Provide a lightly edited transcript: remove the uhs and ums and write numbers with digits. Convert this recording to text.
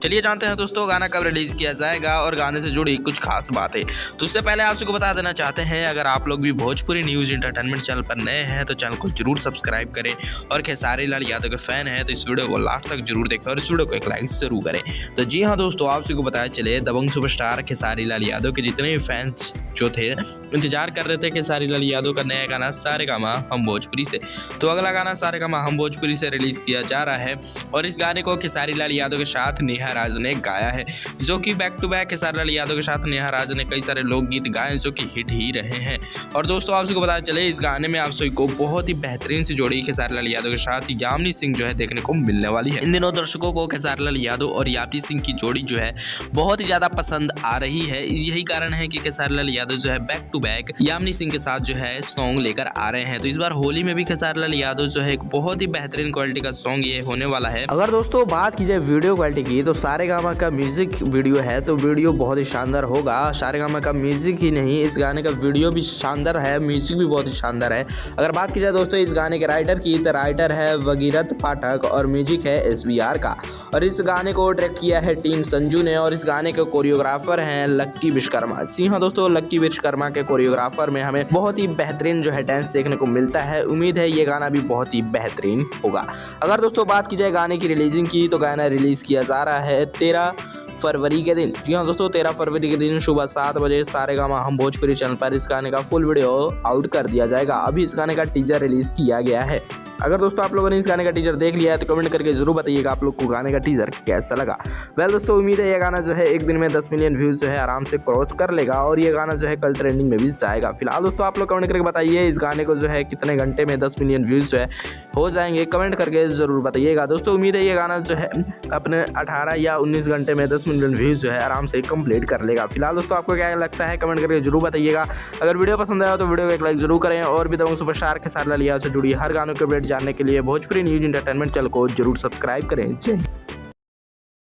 चलिए जानते हैं दोस्तों गाना कब रिलीज किया जाएगा और गाने से जुड़ी कुछ खास बातें। तो उससे पहले आप सबको बता देना चाहते हैं, अगर आप लोग भी भोजपुरी न्यूज एंटरटेनमेंट चैनल पर नए हैं तो चैनल को जरूर सब्सक्राइब करें और खेसारी लाल यादव के फैन हैं तो इस वीडियो को लास्ट तक जरूर देखें और इस वीडियो को एक लाइक जरूर करें। तो जी हाँ दोस्तों, आप सबको बताया चले दबंग सुपरस्टार खेसारी लाल यादव के जितने भी फैंस जो थे इंतजार कर रहे थे खेसारी लाल यादव का नया गाना सारेगामा हम भोजपुरी से। तो अगला गाना सारेगामा हम भोजपुरी से रिलीज किया जा रहा है और इस गाने को खेसारी लाल यादव के साथ नेहा राज ने गाया है, जो कि back to back Khesari Lal Yadav के साथ नेहा राज ने कई सारे लोकगीत गाए जो कि हिट ही रहे हैं। और दोस्तों आप सबको पता चले इस गाने में आप सभी को बहुत ही बेहतरीन सी जोड़ी खेसारी लाल यादव के साथ यामिनी सिंह जो है देखने को मिलने वाली है। इन दिनों दर्शकों को खेसारी लाल यादव और यामिनी सिंह की जोड़ी जो है बहुत ही ज्यादा पसंद आ रही है। यही कारण है कि खेसारी लाल यादव जो है back to back Yamini Singh के साथ जो है सॉन्ग लेकर आ रहे हैं। तो इस बार होली में भी खेसारी लाल यादव जो है एक बहुत ही बेहतरीन क्वालिटी का सॉन्ग ये होने वाला है। अगर दोस्तों बात की जाए वीडियो क्वालिटी की तो सारेगामा का म्यूजिक वीडियो है तो वीडियो बहुत ही शानदार होगा। सारेगामा का म्यूजिक ही नहीं, इस गाने का वीडियो भी शानदार है, म्यूजिक भी बहुत ही शानदार है। अगर बात की जाए दोस्तों इस गाने के राइटर की तो राइटर है भगीरथ पाठक और म्यूजिक है SBR का। और इस गाने को डायरेक्ट किया है टीम संजू ने और इस गाने के कोरियोग्राफर हैं लक्की विश्वकर्मा। जी हाँ दोस्तों, लक्की विश्वकर्मा के कोरियोग्राफर में हमें बहुत ही बेहतरीन जो है डांस देखने को मिलता है। उम्मीद है ये गाना भी बहुत ही बेहतरीन होगा। अगर दोस्तों बात की जाए गाने की रिलीजिंग की तो गाना रिलीज किया जा रहा है 13 फरवरी के दिन। जी हाँ दोस्तों, 13 फरवरी के दिन सुबह 7 बजे सारेगामा हम भोजपुरी चैनल पर इस गाने का फुल वीडियो आउट कर दिया जाएगा। अभी इस गाने का टीजर रिलीज किया गया है। अगर दोस्तों आप लोगों ने इस गाने का टीजर देख लिया है तो कमेंट करके जरूर बताइएगा आप लोग को गाने का टीजर कैसा लगा। वेल दोस्तों, उम्मीद है ये गाना जो है एक दिन में 10 मिलियन व्यूज जो है आराम से क्रॉस कर लेगा और ये गाना जो है कल ट्रेंडिंग में भी जाएगा। फिलहाल दोस्तों आप लोग कमेंट करके बताइए इस गाने को जो है कितने घंटे में 10 मिलियन व्यूज जो है हो जाएंगे, कमेंट करके जरूर बताइएगा। दोस्तों उम्मीद है ये गाना जो है अपने 18 या 19 घंटे में 10 मिलियन व्यूज जो है आराम से कंप्लीट कर लेगा। फिलहाल दोस्तों आपको क्या लगता है कमेंट करके जरूर बताइएगा। अगर वीडियो पसंद आया तो वीडियो को एक लाइक जरूर करें और भी दबंग सुपरस्टार खेसारी लाल यादव से जुड़ी हर गानों के अपडेट जानने के लिए भोजपुरी न्यूज एंटरटेनमेंट चैनल को जरूर सब्सक्राइब करें। जय हिंद।